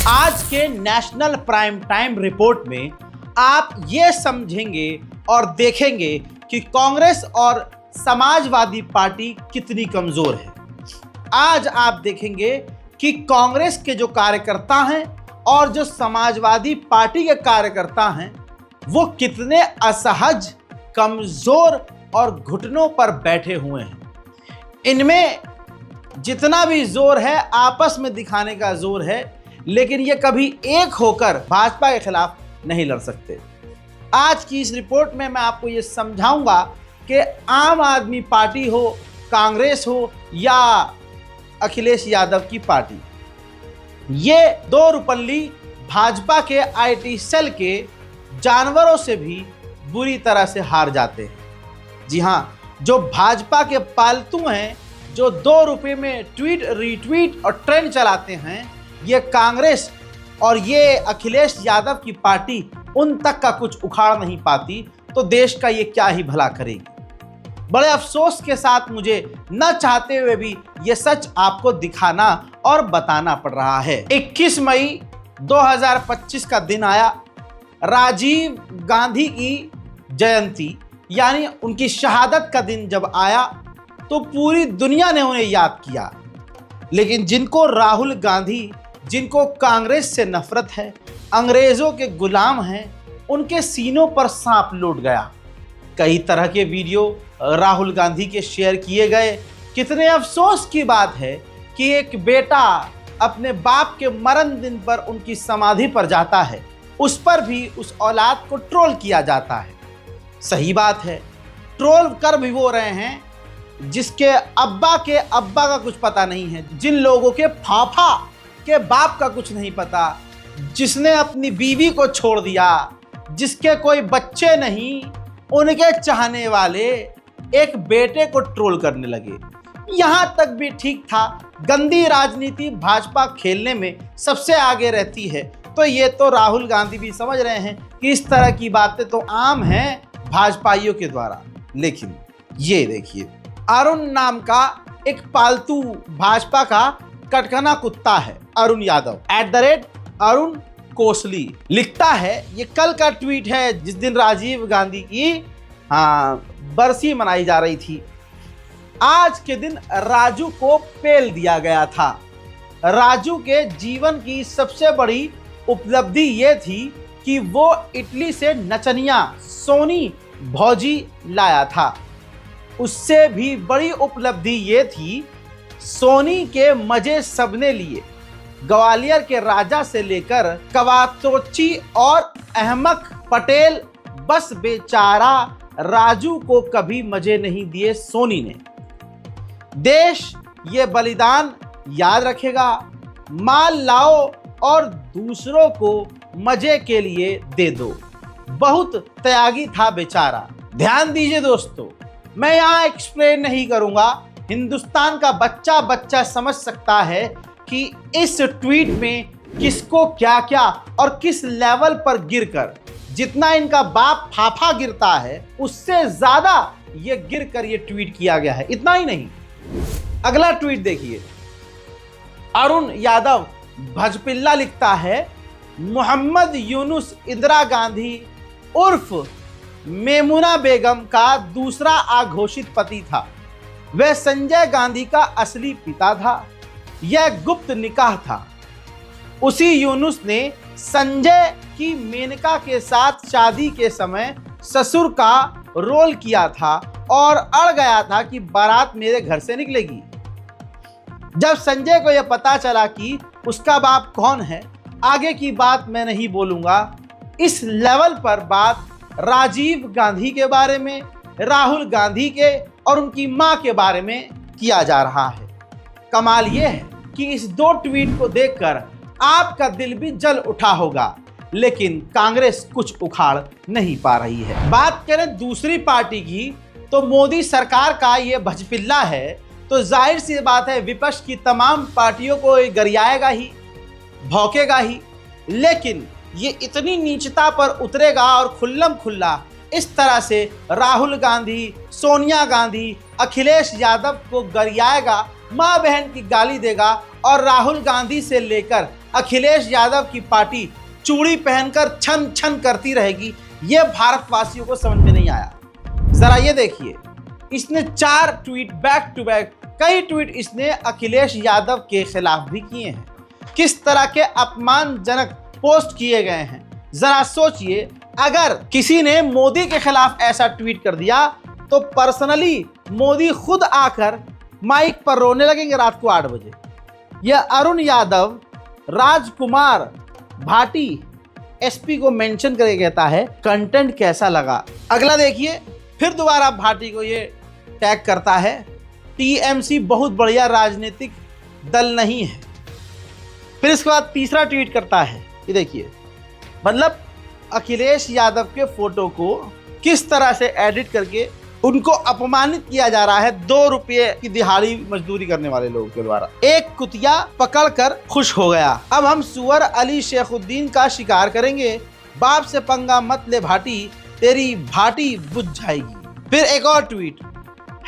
आज के national prime time report में आप ये समझेंगे और देखेंगे कि कांग्रेस और समाजवादी पार्टी कितनी कमजोर है। आज आप देखेंगे कि कांग्रेस के जो कार्यकर्ता हैं और जो समाजवादी पार्टी के कार्यकर्ता हैं वो कितने असहज, कमजोर और घुटनों पर बैठे हुए हैं। इनमें जितना भी जोर है आपस में दिखाने का जोर है, लेकिन ये कभी एक होकर भाजपा के खिलाफ नहीं लड़ सकते। आज की इस रिपोर्ट में मैं आपको ये समझाऊंगा कि आम आदमी पार्टी हो, कांग्रेस हो या अखिलेश यादव की पार्टी, ये दो रुपल्ली भाजपा के आईटी सेल के जानवरों से भी बुरी तरह से हार जाते हैं। जी हाँ, जो भाजपा के पालतू हैं, जो 2 रुपए में ट्वीट, रीट्वीट और ट्रेंड चलाते हैं, ये कांग्रेस और ये अखिलेश यादव की पार्टी उन तक का कुछ उखाड़ नहीं पाती, तो देश का ये क्या ही भला करेगी। बड़े अफसोस के साथ मुझे न चाहते हुए भी ये सच आपको दिखाना और बताना पड़ रहा है। 21 मई 2025 का दिन आया, राजीव गांधी की जयंती यानी उनकी शहादत का दिन जब आया तो पूरी दुनिया ने उन्हें याद किया। लेकिन जिनको राहुल गांधी, जिनको कांग्रेस से नफरत है, अंग्रेजों के गुलाम हैं, उनके सीनों पर सांप लौट गया। कई तरह के वीडियो राहुल गांधी के शेयर किए गए। कितने अफसोस की बात है कि एक बेटा अपने बाप के मरण दिन पर उनकी समाधि पर जाता है, उस पर भी उस औलाद को ट्रोल किया जाता है। सही बात है, ट्रोल कर भी वो रहे हैं जिसके अब्बा के अब्बा का कुछ पता नहीं है, जिन लोगों के फाफा के बाप का कुछ नहीं पता, जिसने अपनी बीवी को छोड़ दिया, जिसके कोई बच्चे नहीं, उनके चाहने वाले एक बेटे को ट्रोल करने लगे। यहां तक भी ठीक था, गंदी राजनीति भाजपा खेलने में सबसे आगे रहती है, तो ये तो राहुल गांधी भी समझ रहे हैं कि इस तरह की बातें तो आम हैं भाजपाइयों के द्वारा। लेकिन ये देखिए, अरुण नाम का एक पालतू भाजपा का कटकना कुत्ता है, अरुण यादव @अरुण कोसली लिखता है। ये कल का ट्वीट है जिस दिन राजीव गांधी की बरसी मनाई जा रही थी। आज के दिन राजू को पेल दिया गया था। राजू के जीवन की सबसे बड़ी उपलब्धि ये थी कि वो इटली से नचनिया सोनी भौजी लाया था। उससे भी बड़ी उपलब्धि ये थी, सोनी के मजे सबने लिए। ग्वालियर के राजा से लेकर कवातोची और अहमद पटेल, बस बेचारा राजू को कभी मजे नहीं दिए सोनी ने। देश ये बलिदान याद रखेगा। माल लाओ और दूसरों को मजे के लिए दे दो। बहुत त्यागी था बेचारा। ध्यान दीजिए दोस्तों, मैं यहाँ एक्सप्लेन नहीं करूंगा, हिंदुस्तान का बच्चा बच्चा समझ सकता है कि इस ट्वीट में किसको क्या क्या और किस लेवल पर गिरकर, जितना इनका बाप फाफा गिरता है उससे ज्यादा ये गिरकर ये ट्वीट किया गया है। इतना ही नहीं, अगला ट्वीट देखिए। अरुण यादव भजपिल्ला लिखता है, मोहम्मद यूनुस इंदिरा गांधी उर्फ मेमुना बेगम का दूसरा अघोषित पति था। वह संजय गांधी का असली पिता था। यह गुप्त निकाह था। उसी यूनुस ने संजय की मेनका के साथ शादी के समय ससुर का रोल किया था और अड़ गया था कि बारात मेरे घर से निकलेगी। जब संजय को यह पता चला कि उसका बाप कौन है, आगे की बात मैं नहीं बोलूंगा। इस लेवल पर बात राजीव गांधी के बारे में, राहुल गांधी के और उनकी मां के बारे में किया जा रहा है। कमाल यह है कि इस 2 ट्वीट को देखकर आपका दिल भी जल उठा होगा, लेकिन कांग्रेस कुछ उखाड़ नहीं पा रही है। बात करें दूसरी पार्टी की, तो मोदी सरकार का ये भजपिल्ला है, तो जाहिर सी बात है विपक्ष की तमाम पार्टियों को गरियाएगा ही, भौंकेगा ही। लेकिन ये इतनी नीचता पर उतरेगा और खुल्लम खुल्ला इस तरह से राहुल गांधी, सोनिया गांधी, अखिलेश यादव को गरियाएगा, माँ बहन की गाली देगा और राहुल गांधी से लेकर अखिलेश यादव की पार्टी चूड़ी पहनकर छन छन करती रहेगी, ये भारतवासियों को समझ में नहीं आया। जरा ये देखिए, इसने 4 ट्वीट बैक टू बैक, कई ट्वीट इसने अखिलेश यादव के खिलाफ भी किए हैं। किस तरह के अपमानजनक पोस्ट किए गए हैं, जरा सोचिए। अगर किसी ने मोदी के खिलाफ ऐसा ट्वीट कर दिया तो पर्सनली मोदी खुद आकर माइक पर रोने लगेंगे रात को 8 बजे। यह अरुण यादव राजकुमार भाटी एसपी को मेंशन करके कहता है कंटेंट कैसा लगा। अगला देखिए, फिर दोबारा भाटी को ये टैग करता है, टीएमसी बहुत बढ़िया राजनीतिक दल नहीं है। फिर इसके बाद तीसरा ट्वीट करता है, ये देखिए, मतलब अखिलेश यादव के फोटो को किस तरह से एडिट करके उनको अपमानित किया जा रहा है 2 रुपये की दिहाड़ी मजदूरी करने वाले लोगों के द्वारा। एक कुतिया पकड़कर खुश हो गया, अब हम सुअर अली शेखुद्दीन का शिकार करेंगे, बाप से पंगा मत ले भाटी, तेरी भाटी बुझ जाएगी। फिर एक और ट्वीट,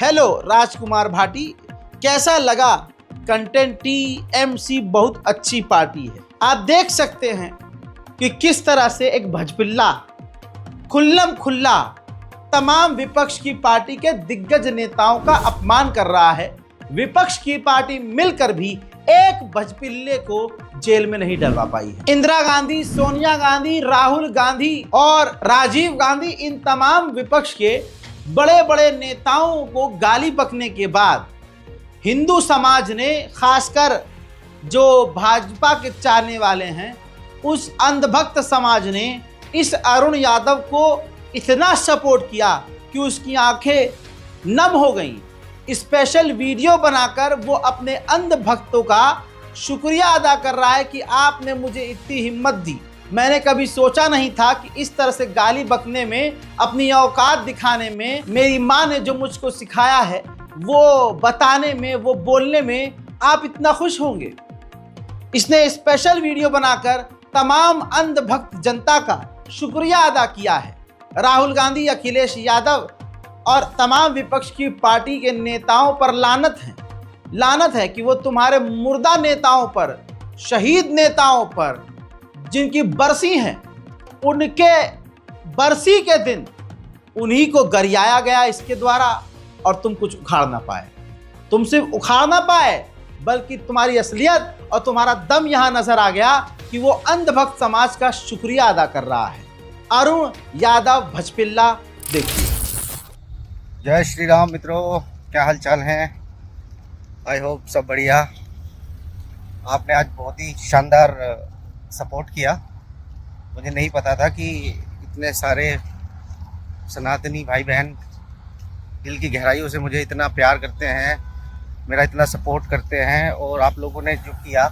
हेलो राजकुमार भाटी, कैसा लगा कंटेंट, टीएमसी बहुत अच्छी पार्टी है। आप देख सकते हैं कि किस तरह से एक भजपिल्ला खुल्लम खुल्ला तमाम विपक्ष की पार्टी के दिग्गज नेताओं का अपमान कर रहा है। विपक्ष की पार्टी मिलकर भी एक भजपिल्ले को जेल में नहीं डलवा पाई है। इंदिरा गांधी, सोनिया गांधी, राहुल गांधी और राजीव गांधी, इन तमाम विपक्ष के बड़े बड़े नेताओं को गाली बकने के बाद हिंदू समाज ने, खासकर जो भाजपा के चाहने वाले हैं, उस अंधभक्त समाज ने इस अरुण यादव को इतना सपोर्ट किया कि उसकी आंखें नम हो गईं। स्पेशल वीडियो बनाकर वो अपने अंध भक्तों का शुक्रिया अदा कर रहा है कि आपने मुझे इतनी हिम्मत दी। मैंने कभी सोचा नहीं था कि इस तरह से गाली बकने में, अपनी औकात दिखाने में, मेरी माँ ने जो मुझको सिखाया है वो बताने में, वो बोलने में आप इतना खुश होंगे। इसने स्पेशल वीडियो बनाकर तमाम अंध भक्त जनता का शुक्रिया अदा किया है। राहुल गांधी, अखिलेश यादव और तमाम विपक्ष की पार्टी के नेताओं पर लानत है कि वो तुम्हारे मुर्दा नेताओं पर, शहीद नेताओं पर, जिनकी बरसी है, उनके बरसी के दिन उन्हीं को गरियाया गया इसके द्वारा, और तुम कुछ उखाड़ ना पाए। तुम सिर्फ उखाड़ ना पाए, बल्कि तुम्हारी असलियत और तुम्हारा दम यहां नजर आ गया कि वो अंधभक्त समाज का शुक्रिया अदा कर रहा है। अरुण यादव भजपिल्ला, देखिए। जय श्री राम मित्रों, क्या हाल चाल है? आई होप सब बढ़िया। आपने आज बहुत ही शानदार सपोर्ट किया। मुझे नहीं पता था कि इतने सारे सनातनी भाई बहन दिल की गहराइयों से मुझे इतना प्यार करते हैं, मेरा इतना सपोर्ट करते हैं। और आप लोगों ने जो किया,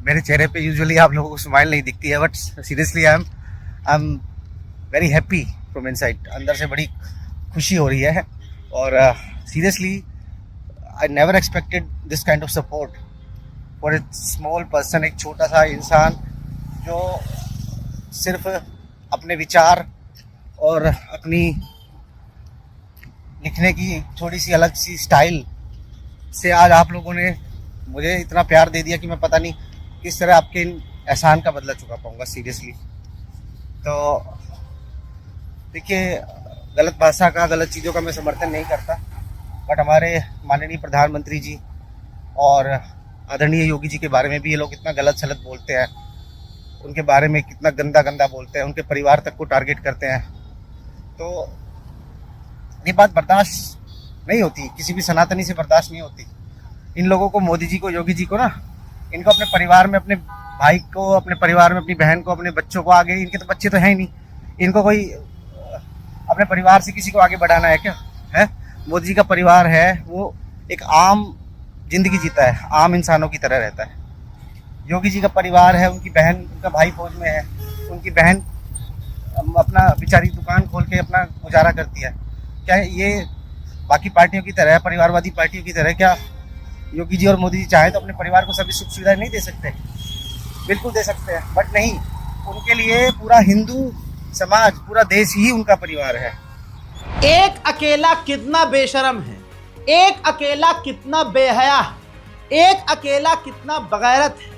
मेरे चेहरे पे यूजुअली आप लोगों को स्माइल नहीं दिखती है, but seriously I am very happy from inside. अंदर से बड़ी खुशी हो रही है। और seriously I never expected this kind of support for a small person, एक छोटा सा इंसान जो सिर्फ अपने विचार और अपनी लिखने की थोड़ी सी अलग सी स्टाइल से आज आप लोगों ने मुझे इतना प्यार दे दिया कि मैं पता नहीं किस तरह आपके इन एहसान का बदला चुका पाऊंगा। सीरियसली तो देखिए, गलत भाषा का, गलत चीज़ों का मैं समर्थन नहीं करता, बट हमारे माननीय प्रधानमंत्री जी और आदरणीय योगी जी के बारे में भी ये लोग इतना गलत सलत बोलते हैं, उनके बारे में कितना गंदा गंदा बोलते हैं, उनके परिवार तक को टारगेट करते हैं। तो ये बात बर्दाश्त नहीं होती, किसी भी सनातनी से बर्दाश्त नहीं होती। इन लोगों को, मोदी जी को, योगी जी को ना, इनको अपने परिवार में, अपने भाई को, अपने परिवार में अपनी बहन को, अपने बच्चों को आगे, इनके तो बच्चे तो हैं ही नहीं, इनको कोई अपने परिवार से किसी को आगे बढ़ाना है क्या? है मोदी जी का परिवार है, वो एक आम जिंदगी जीता है, आम इंसानों की तरह रहता है। योगी जी का परिवार है, उनकी बहन, उनका भाई फौज में है, उनकी बहन अपना बेचारी दुकान खोल के अपना गुजारा करती है। क्या ये बाकी पार्टियों की तरह, परिवारवादी पार्टियों की तरह, क्या योगी जी और मोदी जी चाहे तो अपने परिवार को सभी सुख सुविधाएं नहीं दे सकते? बिल्कुल दे सकते हैं, बट नहीं, उनके लिए पूरा हिंदू समाज, पूरा देश ही उनका परिवार है। एक अकेला कितना बेशरम है, एक अकेला कितना बेहया है, एक अकेला कितना बगैरत है,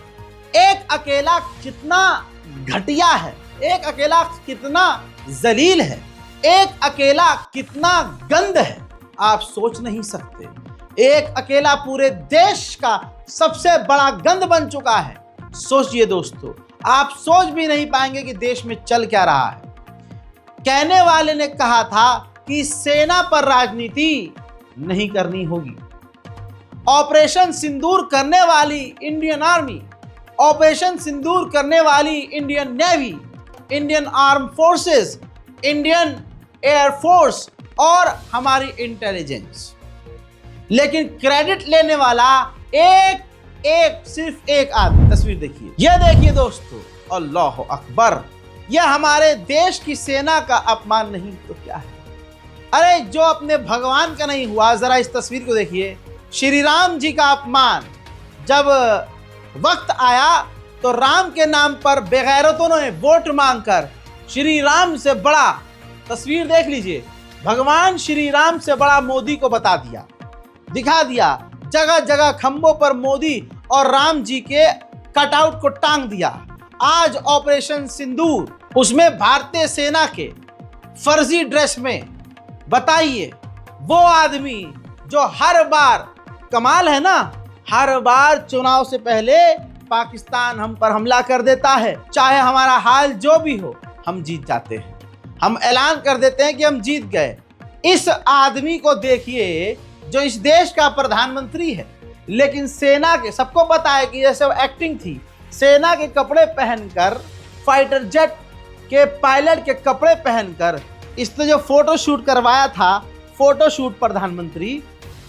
एक अकेला कितना घटिया है, एक अकेला कितना जलील है, एक अकेला कितना गंद है, आप सोच नहीं सकते। एक अकेला पूरे देश का सबसे बड़ा गंद बन चुका है। सोचिए दोस्तों, आप सोच भी नहीं पाएंगे कि देश में चल क्या रहा है। कहने वाले ने कहा था कि सेना पर राजनीति नहीं करनी होगी। ऑपरेशन सिंदूर करने वाली इंडियन आर्मी, ऑपरेशन सिंदूर करने वाली Indian navy, Indian arm forces, Indian air force और हमारी इंटेलिजेंस, लेकिन क्रेडिट लेने वाला सिर्फ एक आदमी। तस्वीर देखिए, यह देखिए दोस्तों, अल्लाह अकबर, यह हमारे देश की सेना का अपमान नहीं तो क्या है। अरे जो अपने भगवान का नहीं हुआ, जरा इस तस्वीर को देखिए। श्री राम जी का अपमान, जब वक्त आया तो राम के नाम पर बेगैरतों ने वोट मांगकर श्री राम से बड़ा, तस्वीर देख लीजिए, भगवान श्री राम से बड़ा मोदी को बता दिया, दिखा दिया। जगह जगह खंभों पर मोदी और राम जी के कटआउट को टांग दिया। आज ऑपरेशन सिंदूर, उसमें भारतीय सेना के फर्जी ड्रेस में, बताइए वो आदमी जो हर बार, कमाल है ना, हर बार चुनाव से पहले पाकिस्तान हम पर हमला कर देता है, चाहे हमारा हाल जो भी हो, हम जीत जाते हैं, हम ऐलान कर देते हैं कि हम जीत गए। इस आदमी को देखिए जो इस देश का प्रधानमंत्री है, लेकिन सेना के, सबको पता है कि ये सब एक्टिंग थी, सेना के कपड़े पहनकर, फाइटर जेट के पायलट के कपड़े पहनकर इसने जो फोटो शूट करवाया था, फोटो शूट प्रधानमंत्री,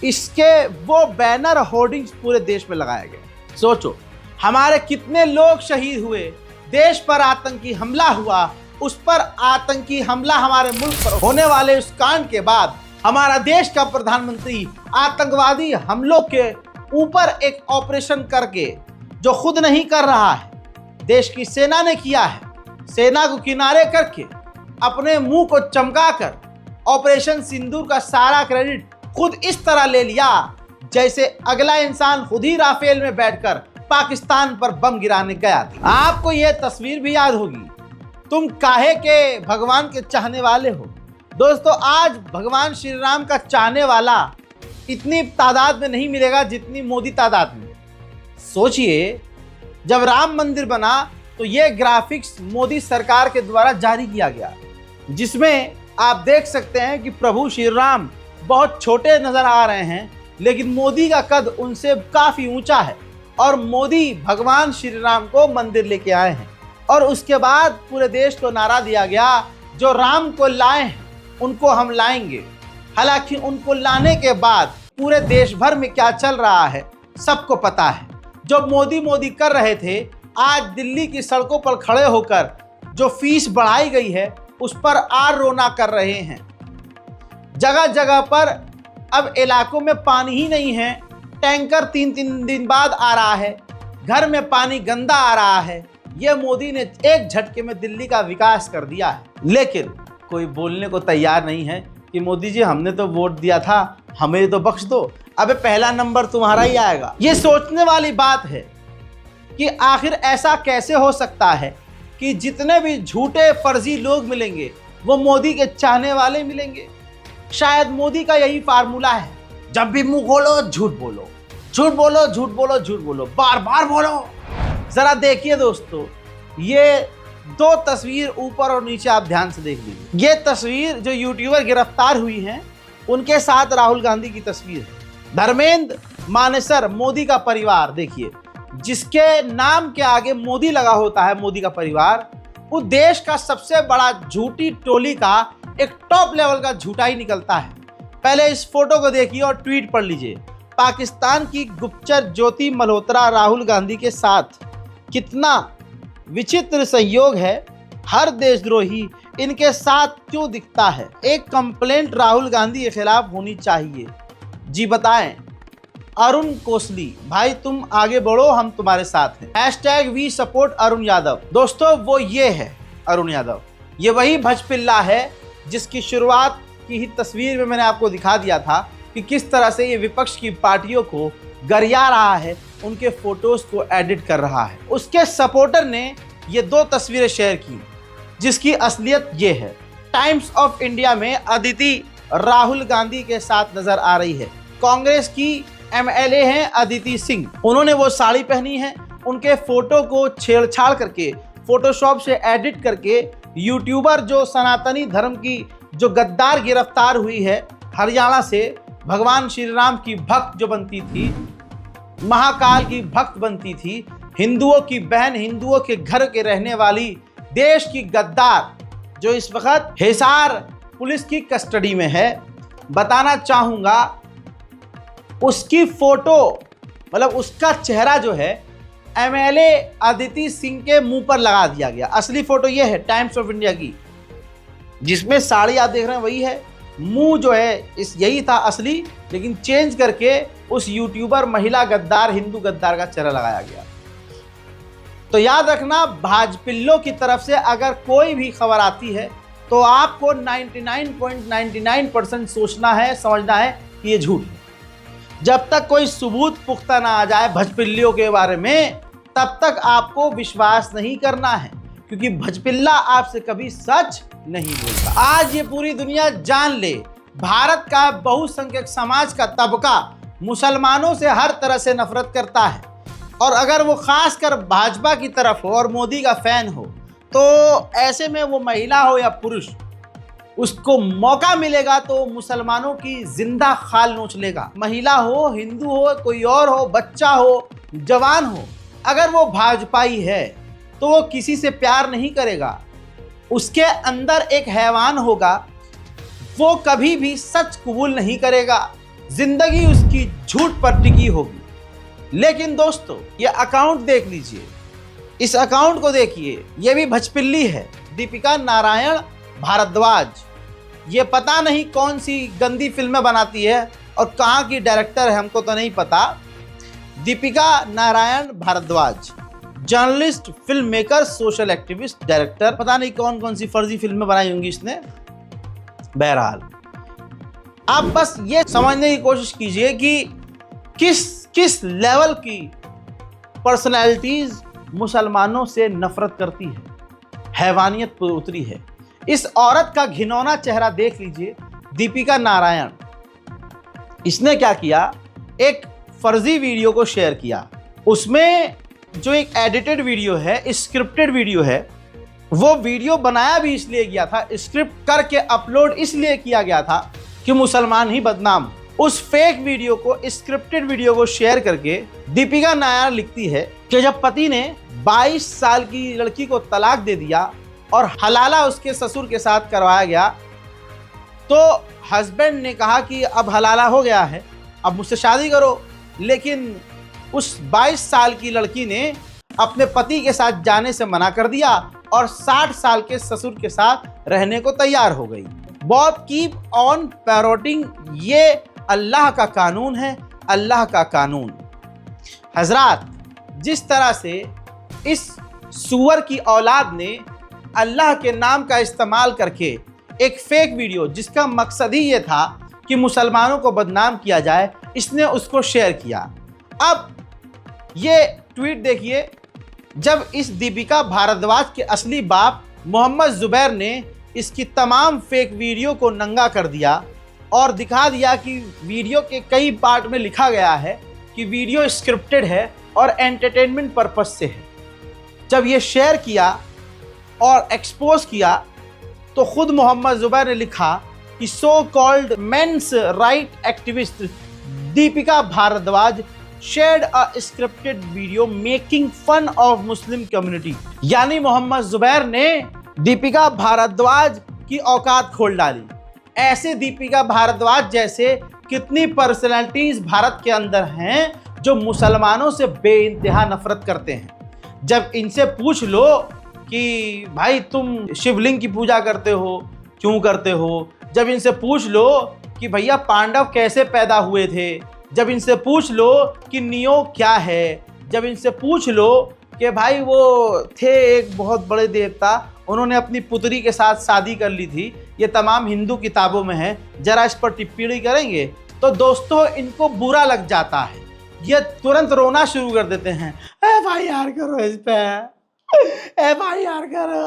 इसके वो बैनर होर्डिंग्स पूरे देश में लगाए गए। सोचो हमारे कितने लोग शहीद हुए, देश पर आतंकी हमला हुआ, उस पर आतंकी हमला हमारे मुल्क पर होने वाले उस कांड के बाद हमारा देश का प्रधानमंत्री आतंकवादी हमलों के ऊपर एक ऑपरेशन करके, जो खुद नहीं कर रहा है, देश की सेना ने किया है, सेना को किनारे करके अपने मुंह को चमकाकर ऑपरेशन सिंदूर का सारा क्रेडिट खुद इस तरह ले लिया जैसे अगला इंसान खुद ही राफेल में बैठकर पाकिस्तान पर बम गिराने गया था। आपको यह तस्वीर भी याद होगी। तुम काहे के भगवान के चाहने वाले हो? दोस्तों, आज भगवान श्री राम का चाहने वाला इतनी तादाद में नहीं मिलेगा जितनी मोदी तादाद में। सोचिए, जब राम मंदिर बना तो ये ग्राफिक्स मोदी सरकार के द्वारा जारी किया गया, जिसमें आप देख सकते हैं कि प्रभु श्री राम बहुत छोटे नजर आ रहे हैं, लेकिन मोदी का कद उनसे काफी ऊंचा है और मोदी भगवान श्री राम को मंदिर लेके आए हैं। और उसके बाद पूरे देश को नारा दिया गया, जो राम को लाए हैं उनको हम लाएंगे। हालांकि उनको लाने के बाद पूरे देश भर में क्या चल रहा है सबको पता है। जो मोदी कर रहे थे, आज दिल्ली की सड़कों पर खड़े होकर जो फीस बढ़ाई गई है उस पर आर रोना कर रहे हैं। जगह जगह पर अब इलाकों में पानी ही नहीं है, टैंकर 3-3 दिन बाद आ रहा है, घर में पानी गंदा आ रहा है। ये मोदी ने एक झटके में दिल्ली का विकास कर दिया है, लेकिन कोई बोलने को तैयार नहीं है कि मोदी जी हमने तो वोट दिया था, हमें तो बख्श दो, अबे पहला नंबर तुम्हारा ही आएगा। ये सोचने वाली बात है कि आखिर ऐसा कैसे हो सकता है कि जितने भी झूठे फर्जी लोग मिलेंगे वो मोदी के चाहने वाले मिलेंगे। शायद मोदी का यही फार्मूला है, जब भी मुंह खोलो झूठ बोलो, झूठ बोलो, झूठ बोलो, झूठ बोलो, बार बार बोलो। जरा देखिए दोस्तों, ये दो तस्वीर ऊपर और नीचे आप ध्यान से देख लीजिए। ये तस्वीर जो यूट्यूबर गिरफ्तार हुई हैं उनके साथ राहुल गांधी की तस्वीर है। धर्मेंद्र मानेसर, मोदी का परिवार, देखिए जिसके नाम के आगे मोदी लगा होता है, मोदी का परिवार, वो देश का सबसे बड़ा झूठी टोली का एक टॉप लेवल का झूठा ही निकलता है। पहले इस फोटो को देखिए और ट्वीट पढ़ लीजिए। पाकिस्तान की गुप्तचर ज्योति मल्होत्रा राहुल गांधी के साथ, कितना विचित्र संयोग है, हर देशद्रोही इनके साथ क्यों दिखता है। एक कंप्लेंट राहुल गांधी के खिलाफ होनी चाहिए। जी बताएं। अरुण कोसली, भाई तुम आगे बढ़ो, हम तुम्हारे साथ हैं। #We support Arun Yadav. दोस्तों, वो ये है अरुण यादव, ये वही भजपिल्ला है जिसकी शुरुआत की ही तस्वीर में मैंने आपको दिखा दिया था कि किस तरह से ये विपक्ष की पार्टियों को गरिया रहा है, उनके फोटोज को एडिट कर रहा है। उसके सपोर्टर ने ये 2 तस्वीरें शेयर की जिसकी असलियत ये है। टाइम्स ऑफ इंडिया में अदिति राहुल गांधी के साथ नजर आ रही है। कांग्रेस की एमएलए हैं अदिति सिंह, उन्होंने वो साड़ी पहनी है। उनके फोटो को छेड़छाड़ करके, फोटोशॉप से एडिट करके यूट्यूबर जो सनातनी धर्म की जो गद्दार गिरफ्तार हुई है हरियाणा से, भगवान श्री राम की भक्त जो बनती थी, महाकाल की भक्त बनती थी, हिंदुओं की बहन, हिंदुओं के घर के रहने वाली देश की गद्दार, जो इस वक्त हिसार पुलिस की कस्टडी में है। बताना चाहूँगा उसकी फोटो, मतलब उसका चेहरा जो है एमएलए अदिति सिंह के मुंह पर लगा दिया गया। असली फोटो ये है टाइम्स ऑफ इंडिया की, जिसमें साड़ी आप देख रहे हैं वही है, मुंह जो है इस यही था असली, लेकिन चेंज करके उस यूट्यूबर महिला गद्दार, हिंदू गद्दार का चेहरा लगाया गया। तो याद रखना, भाजपिल्लों की तरफ से अगर कोई भी खबर आती है तो आपको 99.99% सोचना है, समझना है कि ये झूठ है। जब तक कोई सबूत पुख्ता ना आ जाए भजपिल्लियों के बारे में, तब तक आपको विश्वास नहीं करना है, क्योंकि भजपिल्ला आपसे कभी सच नहीं बोलता। आज ये पूरी दुनिया जान ले, भारत का बहुसंख्यक समाज का तबका मुसलमानों से हर तरह से नफरत करता है, और अगर वो खासकर भाजपा की तरफ हो और मोदी का फैन हो, तो ऐसे में वो महिला हो या पुरुष, उसको मौका मिलेगा तो मुसलमानों की जिंदा खाल नोच लेगा। महिला हो, हिंदू हो, कोई और हो, बच्चा हो, जवान हो, अगर वो भाजपाई है तो वो किसी से प्यार नहीं करेगा, उसके अंदर एक हैवान होगा, वो कभी भी सच कबूल नहीं करेगा, जिंदगी उसकी झूठ पर टिकी होगी। लेकिन दोस्तों, ये अकाउंट देख लीजिए, इस अकाउंट को देखिए, ये भी भजपिल्ली है, दीपिका नारायण भारद्वाज। ये पता नहीं कौन सी गंदी फिल्में बनाती है और कहाँ की डायरेक्टर है, हमको तो नहीं पता। Deepika Narayan Bhardwaj, journalist, film maker, social activist, director, पता नहीं कौन कौन सी फर्जी फिल्में बनाई होंगी इसने। बहरहाल, आप बस ये समझने की कोशिश कीजिए कि किस लेवल की पर्सनैलिटीज मुसलमानों से नफरत करती है, हैवानियत पर उतरी है। इस औरत का घिनौना चेहरा देख लीजिए, दीपिका नारायण। इसने क्या किया, एक फर्जी वीडियो को शेयर किया। उसमें जो एक एडिटेड वीडियो है, स्क्रिप्टेड वीडियो है, वो वीडियो बनाया भी इसलिए गया था, स्क्रिप्ट करके अपलोड इसलिए किया गया था कि मुसलमान ही बदनाम। उस फेक वीडियो को, स्क्रिप्टेड वीडियो को शेयर करके दीपिका नारायण लिखती है कि जब पति ने 22 साल की लड़की को तलाक दे दिया और हलाला उसके ससुर के साथ करवाया गया, तो हस्बैंड ने कहा कि अब हलाला हो गया है, अब मुझसे शादी करो। लेकिन उस 22 साल की लड़की ने अपने पति के साथ जाने से मना कर दिया और 60 साल के ससुर के साथ रहने को तैयार हो गई। बॉब कीप ऑन पैरोटिंग, ये अल्लाह का कानून है, अल्लाह का कानून। हजरात, जिस तरह से इस सुअर की औलाद ने अल्लाह के नाम का इस्तेमाल करके एक फेक वीडियो, जिसका मकसद ही ये था कि मुसलमानों को बदनाम किया जाए, इसने उसको शेयर किया। अब ये ट्वीट देखिए, जब इस दीपिका भारद्वाज के असली बाप मोहम्मद जुबैर ने इसकी तमाम फेक वीडियो को नंगा कर दिया और दिखा दिया कि वीडियो के कई पार्ट में लिखा गया है कि वीडियो स्क्रिप्टेड है और एंटरटेनमेंट पर्पस से है। जब ये शेयर किया और एक्सपोज किया, तो खुद मोहम्मद जुबैर ने लिखा कि so called men's right activist Deepika Bhardwaj shared a scripted video making fun of Muslim community. यानी मोहम्मद जुबैर ने दीपिका भारद्वाज की औकात खोल डाली। ऐसे दीपिका भारद्वाज जैसे कितनी पर्सनैलिटीज भारत के अंदर हैं जो मुसलमानों से बेइंतहा नफरत करते हैं। जब इनसे पूछ लो कि भाई तुम शिवलिंग की पूजा करते हो, क्यों करते हो, जब इनसे पूछ लो कि भैया पांडव कैसे पैदा हुए थे, जब इनसे पूछ लो कि नियो क्या है, जब इनसे पूछ लो कि भाई वो थे एक बहुत बड़े देवता, उन्होंने अपनी पुत्री के साथ शादी कर ली थी, ये तमाम हिंदू किताबों में है, जरा इस पर टिप्पणी करेंगे, तो दोस्तों इनको बुरा लग जाता है। ये तुरंत रोना शुरू कर देते हैं, FIR करो इस पे, FIR करो,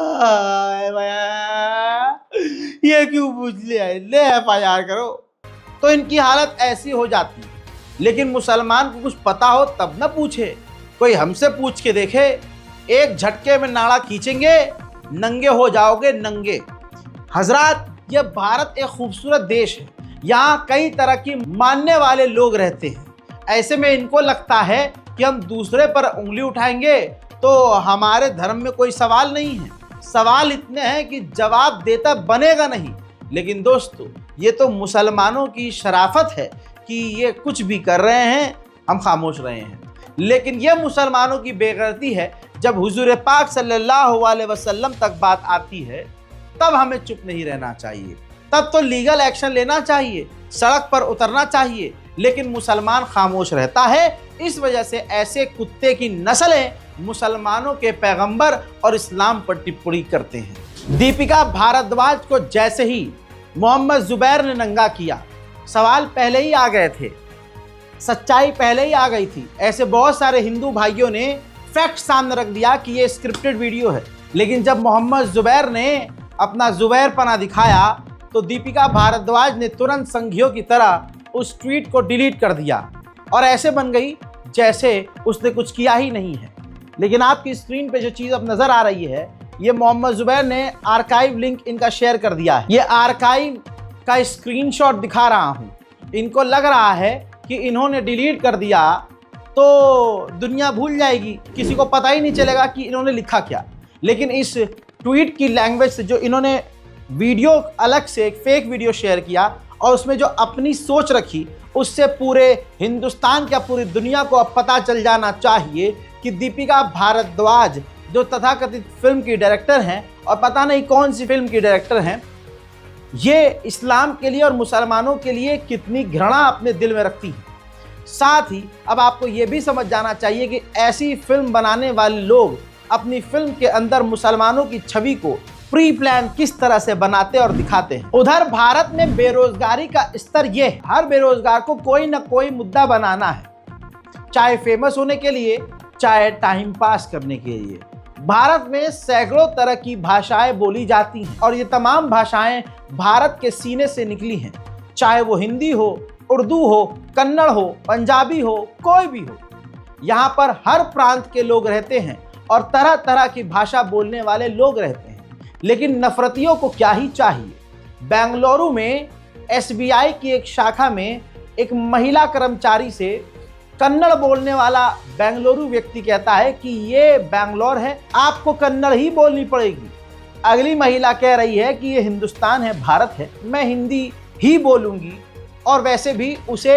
ये क्यों पूछ लिया, ले FIR करो। तो इनकी हालत ऐसी हो जाती है। लेकिन मुसलमान को कुछ पता हो तब ना पूछे, कोई हमसे पूछ के देखे, एक झटके में नाड़ा खींचेंगे, नंगे हो जाओगे नंगे। हजरात, ये भारत एक खूबसूरत देश है, यहाँ कई तरह की मानने वाले लोग रहते हैं। ऐसे में इनको लगता है कि हम दूसरे पर उंगली उठाएंगे तो हमारे धर्म में कोई सवाल नहीं है। सवाल इतने हैं कि जवाब देता बनेगा नहीं। लेकिन दोस्तों, ये तो मुसलमानों की शराफत है कि ये कुछ भी कर रहे हैं, हम खामोश रहे हैं। लेकिन ये मुसलमानों की बेगैरती है, जब हुजूर पाक सल्लल्लाहु अलैहि वसल्लम तक बात आती है तब हमें चुप नहीं रहना चाहिए, तब तो लीगल एक्शन लेना चाहिए, सड़क पर उतरना चाहिए। लेकिन मुसलमान खामोश रहता है। इस वजह से ऐसे कुत्ते की नस्लें मुसलमानों के पैगंबर और इस्लाम पर टिप्पणी करते हैं। दीपिका भारद्वाज को जैसे ही मोहम्मद जुबैर ने नंगा किया, सवाल पहले ही आ गए थे, सच्चाई पहले ही आ गई थी। ऐसे बहुत सारे हिंदू भाइयों ने फैक्ट सामने रख दिया कि ये स्क्रिप्टेड वीडियो है। लेकिन जब मोहम्मद जुबैर ने अपना जुबैरपना दिखाया तो दीपिका भारद्वाज ने तुरंत संघियों की तरह उस ट्वीट को डिलीट कर दिया और ऐसे बन गई जैसे उसने कुछ किया ही नहीं है। लेकिन आपकी स्क्रीन पे जो चीज़ अब नज़र आ रही है, ये मोहम्मद जुबैर ने आर्काइव लिंक इनका शेयर कर दिया है। ये आर्काइव का स्क्रीनशॉट दिखा रहा हूँ। इनको लग रहा है कि इन्होंने डिलीट कर दिया तो दुनिया भूल जाएगी, किसी को पता ही नहीं चलेगा कि इन्होंने लिखा क्या। लेकिन इस ट्वीट की लैंग्वेज से जो इन्होंने वीडियो अलग से एक फेक वीडियो शेयर किया और उसमें जो अपनी सोच रखी, उससे पूरे हिंदुस्तान क्या पूरी दुनिया को अब पता चल जाना चाहिए कि दीपिका भारद्वाज जो तथाकथित फिल्म की डायरेक्टर हैं और पता नहीं कौन सी फिल्म की डायरेक्टर हैं, ये इस्लाम के लिए और मुसलमानों के लिए कितनी घृणा अपने दिल में रखती हैं। साथ ही अब आपको ये भी समझ जाना चाहिए कि ऐसी फिल्म बनाने वाले लोग अपनी फिल्म के अंदर मुसलमानों की छवि को प्री प्लान किस तरह से बनाते और दिखाते हैं। उधर भारत में बेरोजगारी का स्तर ये है, हर बेरोजगार को कोई ना कोई मुद्दा बनाना है, चाहे फेमस होने के लिए, चाहे टाइम पास करने के लिए। भारत में सैकड़ों तरह की भाषाएं बोली जाती हैं और ये तमाम भाषाएं भारत के सीने से निकली हैं, चाहे वो हिंदी हो, उर्दू हो, कन्नड़ हो, पंजाबी हो, कोई भी हो। यहाँ पर हर प्रांत के लोग रहते हैं और तरह तरह की भाषा बोलने वाले लोग रहते हैं। लेकिन नफरतियों को क्या ही चाहिए। बेंगलुरु में SBI की एक शाखा में एक महिला कर्मचारी से कन्नड़ बोलने वाला बेंगलुरु व्यक्ति कहता है कि ये बेंगलोर है, आपको कन्नड़ ही बोलनी पड़ेगी। अगली महिला कह रही है कि ये हिंदुस्तान है, भारत है, मैं हिंदी ही बोलूँगी। और वैसे भी उसे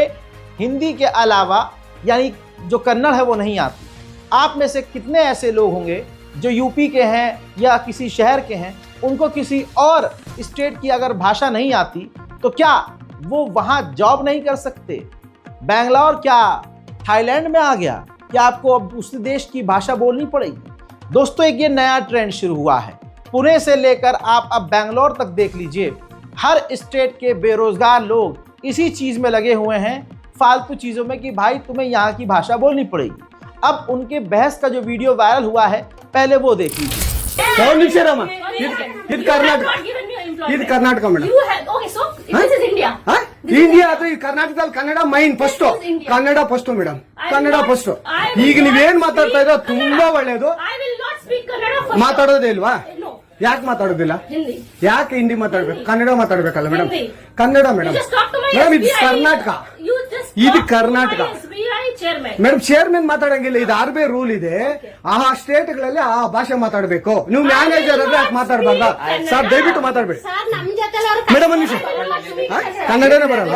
हिंदी के अलावा यानी जो कन्नड़ है वो नहीं आती। आप में से कितने ऐसे लोग होंगे जो यूपी के हैं या किसी शहर के हैं, उनको किसी और स्टेट की अगर भाषा नहीं आती तो क्या वो वहाँ जॉब नहीं कर सकते? बेंगलोर क्या थाईलैंड में आ गया? क्या आपको अब उस देश की भाषा बोलनी पड़ेगी? दोस्तों, एक ये नया ट्रेंड शुरू हुआ है। पुणे से लेकर आप अब बेंगलोर तक देख लीजिए, हर स्टेट के बेरोजगार लोग इसी चीज़ में लगे हुए हैं, फालतू चीज़ों में कि भाई तुम्हें यहाँ की भाषा बोलनी पड़ेगी। अब उनके बहस का जो वीडियो वायरल हुआ है, पहले वो देख लीजिए। कर्नाटक ಮೇಡಮ್ ಇಂಡಿಯಾ ಅದು ಕರ್ನಾಟಕದಲ್ಲಿ Kannada main first Kannada first madam Kannada first ಈಗ ನೀವೇನ್ ಮಾತಾಡ್ತಾ ಇರೋ ತುಂಬಾ ಒಳ್ಳೇದು ಮಾತಾಡೋದೇ ಇಲ್ವಾ ಯಾಕೆ ಮಾತಾಡೋದಿಲ್ಲ ಯಾಕೆ ಹಿಂದಿ ಮಾತಾಡ್ಬೇಕು ಕನ್ನಡ ಮಾತಾಡ್ಬೇಕಲ್ಲ ಮೇಡಮ್ ಕನ್ನಡ ಮೇಡಮ್ ಮೇಡಮ್ ಇದು ಕರ್ನಾಟಕ ಇದು ಕರ್ನಾಟಕ ಮೇಡಮ್ ಚೇರ್ಮನ್ ಮಾತಾಡಂಗಿಲ್ಲ ಇದು ಆರ್ಬಿ ರೂಲ್ ಇದೆ ಆ ಸ್ಟೇಟ್ ಗಳಲ್ಲಿ ಆ ಭಾಷೆ ಮಾತಾಡಬೇಕು ನೀವು ಮ್ಯಾನೇಜರ್ ಆದ್ರೆ ಯಾಕೆ ಮಾತಾಡಬಾರ್ದ ಸರ್ ದಯವಿಟ್ಟು ಮಾತಾಡ್ಬೇಡಿ ಮೇಡಮ್ ಒಂದು ನಿಮಿಷ ಕನ್ನಡನೇ ಬರಲ್ಲ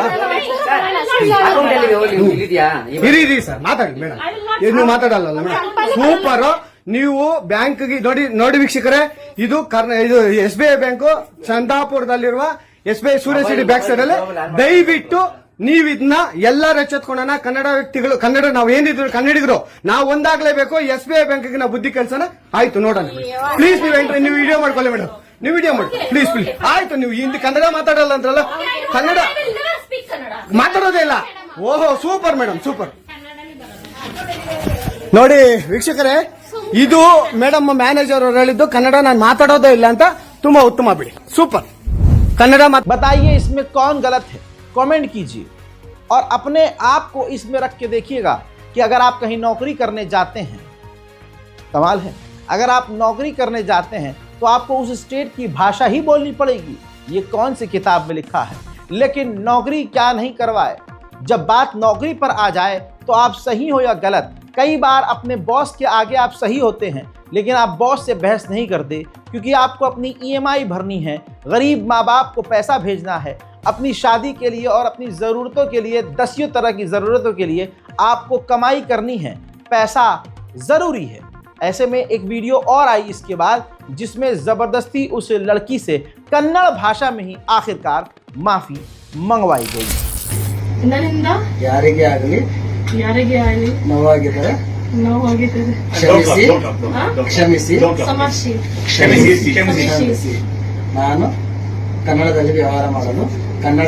ಇರಿ ಸರ್ ಮಾತಾಡಿ ಮೇಡಮ್ ನೀವು ಮಾತಾಡಲ್ಲ ಮೇಡಮ್ ಸೂಪರ್ ನೀವು ಬ್ಯಾಂಕ್ಗೆ ನೋಡಿ ವೀಕ್ಷಕರೇ ಇದು SBI ಬ್ಯಾಂಕ್ ಚಂದಾಪುರದಲ್ಲಿರುವ SBI ಸೂರ್ಯ ಸಿಟಿ ಬ್ಯಾಕ್ ಸೈಡ್ ಅಲ್ಲಿ ದಯವಿಟ್ಟು ನೀವ್ ಇದನ್ನ ಎಲ್ಲಾರು ಎಚ್ಚೆತ್ಕೊಳ್ಳೋಣ ಕನ್ನಡ ವ್ಯಕ್ತಿಗಳು ಕನ್ನಡ ನಾವು ಏನಿದ್ರು ಕನ್ನಡಿಗರು ನಾವು ಒಂದಾಗ್ಲೇಬೇಕು SBI ಬ್ಯಾಂಕ್ಗೆ ನಾವು ಬುದ್ಧಿ ಕಲ್ಸೋಣ ಆಯ್ತು ನೋಡೋಣ ಪ್ಲೀಸ್ ನೀವು ವಿಡಿಯೋ ಮಾಡ್ಕೊಳ್ಳಿ ಮೇಡಮ್ ನೀವು ವಿಡಿಯೋ ಮಾಡಿ ಪ್ಲೀಸ್ ಆಯ್ತು ನೀವು ಹಿಂದಿ ಕನ್ನಡ ಮಾತಾಡಲ್ಲ ಅಂದ್ರಲ್ಲ ಕನ್ನಡ ಮಾತಾಡೋದೇ ಇಲ್ಲ ಓಹೋ ಸೂಪರ್ ಮೇಡಮ್ ಸೂಪರ್ ನೋಡಿ ವೀಕ್ಷಕರೇ, ಇದು ಮೇಡಮ್ ಮ್ಯಾನೇಜರ್ ಅವರು ಹೇಳಿದ್ದು ಕನ್ನಡ ನಾನು ಮಾತಾಡೋದೇ ಇಲ್ಲ ಅಂತ. ತುಂಬಾ ಉತ್ತಮ ಬಿಡಿ, ಸೂಪರ್ कन्नड़ा मत। बताइए इसमें कौन गलत है, कमेंट कीजिए और अपने आप को इसमें रख के देखिएगा कि अगर आप कहीं नौकरी करने जाते हैं, कमाल है, अगर आप नौकरी करने जाते हैं तो आपको उस स्टेट की भाषा ही बोलनी पड़ेगी। ये कौन सी किताब में लिखा है? लेकिन नौकरी क्या नहीं करवाए, जब बात नौकरी पर आ जाए तो आप सही हो या गलत, कई बार अपने बॉस के आगे आप सही होते हैं लेकिन आप बॉस से बहस नहीं करते, क्योंकि आपको अपनी EMI भरनी है, गरीब माँ बाप को पैसा भेजना है, अपनी शादी के लिए और अपनी ज़रूरतों के लिए, दसियों तरह की ज़रूरतों के लिए आपको कमाई करनी है, पैसा ज़रूरी है। ऐसे में एक वीडियो और आई इसके बाद जिसमें ज़बरदस्ती उस लड़की से कन्नड़ भाषा में ही आखिरकार माफ़ी मंगवाई गई। ನನ್ನಿಂದ ಯಾರಿಗೆ ಆಗಲಿ ಯಾರಿಗೆ ಆಗಲಿ ನೋವಾಗಿದ್ದರೆ ನೋವಾಗಿದ್ದರೆ ಕ್ಷಮಿಸಿ ಕ್ಷಮಿಸಿ ಕ್ಷಮಿಸಿ. ನಾನು ಕನ್ನಡದಲ್ಲಿ ವ್ಯವಹಾರ ಮಾಡಲು ಕನ್ನಡ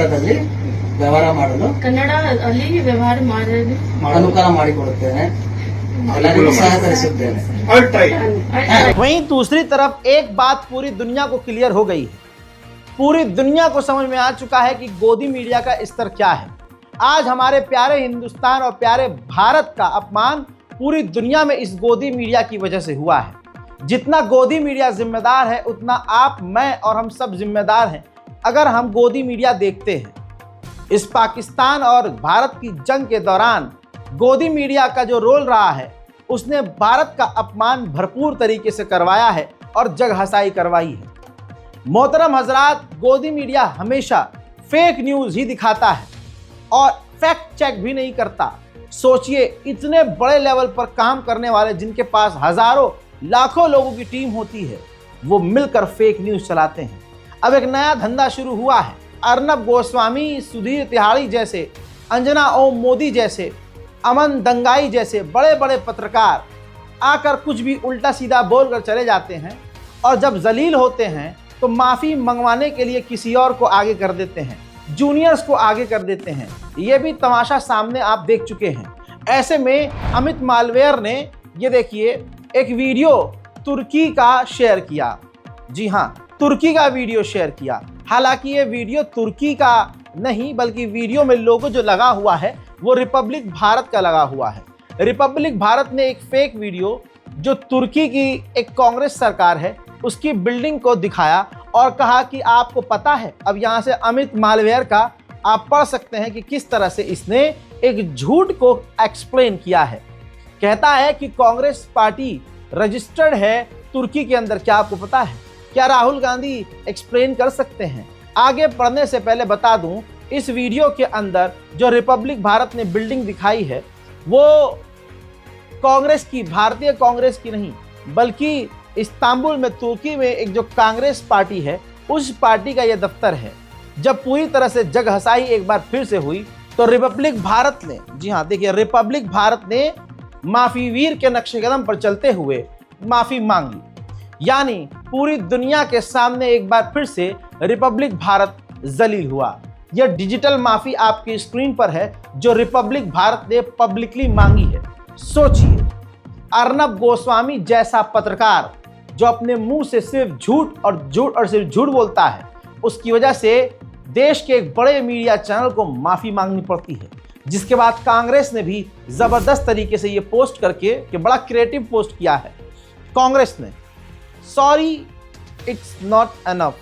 ಅಲ್ಲಿ ವ್ಯವಹಾರ ಮಾಡಲು ಅನುಕೂಲ ಮಾಡಿಕೊಡುತ್ತೇನೆ, ಎಲ್ಲರಿಗೂ ಸಹಕರಿಸುತ್ತೇನೆ. वहीं दूसरी तरफ एक बात पूरी दुनिया को क्लियर हो गई है, पूरी दुनिया को समझ में आ चुका है कि गोदी मीडिया का स्तर क्या है। आज हमारे प्यारे हिंदुस्तान और प्यारे भारत का अपमान पूरी दुनिया में इस गोदी मीडिया की वजह से हुआ है। जितना गोदी मीडिया जिम्मेदार है उतना आप, मैं और हम सब जिम्मेदार हैं। अगर हम गोदी मीडिया देखते हैं, इस पाकिस्तान और भारत की जंग के दौरान गोदी मीडिया का जो रोल रहा है उसने भारत का अपमान भरपूर तरीके से करवाया है और जग हसाई करवाई है। मोहतरम हजरात, गोदी मीडिया हमेशा फेक न्यूज़ ही दिखाता है और फैक्ट चेक भी नहीं करता। सोचिए, इतने बड़े लेवल पर काम करने वाले जिनके पास हजारों लाखों लोगों की टीम होती है, वो मिलकर फेक न्यूज़ चलाते हैं। अब एक नया धंधा शुरू हुआ है। अर्नब गोस्वामी, सुधीर तिहाड़ी जैसे, अंजना ओम मोदी जैसे, अमन दंगाई जैसे बड़े बड़े पत्रकार आकर कुछ भी उल्टा सीधा बोलकर चले जाते हैं और जब जलील होते हैं तो माफ़ी मंगवाने के लिए किसी और को आगे कर देते हैं, जूनियर्स को आगे कर देते हैं। ये भी तमाशा सामने आप देख चुके हैं। ऐसे में अमित मालवीय ने ये देखिए एक वीडियो तुर्की का शेयर किया। जी हाँ, तुर्की का वीडियो शेयर किया। हालांकि ये वीडियो तुर्की का नहीं बल्कि वीडियो में लोगो जो लगा हुआ है वो रिपब्लिक भारत का लगा हुआ है। रिपब्लिक भारत ने एक फेक वीडियो जो तुर्की की एक कांग्रेस सरकार है उसकी बिल्डिंग को दिखाया और कहा कि आपको पता है, अब यहाँ से अमित मालवीय का आप पढ़ सकते हैं कि किस तरह से इसने एक झूठ को एक्सप्लेन किया है। कहता है कि कांग्रेस पार्टी रजिस्टर्ड है तुर्की के अंदर। क्या आपको पता है? क्या राहुल गांधी एक्सप्लेन कर सकते हैं? आगे पढ़ने से पहले बता दूं, इस वीडियो के अंदर जो रिपब्लिक भारत ने बिल्डिंग दिखाई है वो कांग्रेस की, भारतीय कांग्रेस की नहीं बल्कि इस्तांबुल में तुर्की में एक जो कांग्रेस पार्टी है उस पार्टी का ये दफ्तर है। जब पूरी तरह से जग हसाई एक बार फिर से हुई तो रिपब्लिक भारत ने, जी हाँ देखिए, रिपब्लिक भारत ने माफ़ी वीर के नक्शे कदम पर चलते हुए माफ़ी मांगी। यानी पूरी दुनिया के सामने एक बार फिर से रिपब्लिक भारत जलील हुआ। यह डिजिटल माफ़ी आपकी स्क्रीन पर है जो रिपब्लिक भारत ने पब्लिकली मांगी है। सोचिए, अर्नब गोस्वामी जैसा पत्रकार जो अपने मुंह से सिर्फ झूठ और सिर्फ झूठ बोलता है, उसकी वजह से देश के एक बड़े मीडिया चैनल को माफ़ी मांगनी पड़ती है। जिसके बाद कांग्रेस ने भी ज़बरदस्त तरीके से ये पोस्ट करके कि बड़ा क्रिएटिव पोस्ट किया है। कांग्रेस ने सॉरी इट्स नॉट एनफ।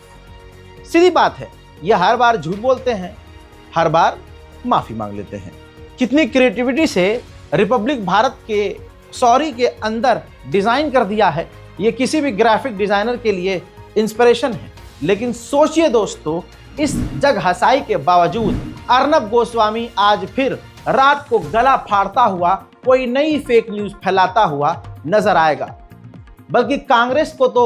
सीधी बात है, ये हर बार झूठ बोलते हैं, हर बार माफ़ी मांग लेते हैं। कितनी क्रिएटिविटी से रिपब्लिक भारत के सॉरी के अंदर डिज़ाइन कर दिया है, ये किसी भी ग्राफिक डिज़ाइनर के लिए इंस्पिरेशन है। लेकिन सोचिए दोस्तों, इस जग हसाई के बावजूद अर्नब गोस्वामी आज फिर रात को गला फाड़ता हुआ कोई नई फेक न्यूज़ फैलाता हुआ नजर आएगा। बल्कि कांग्रेस को तो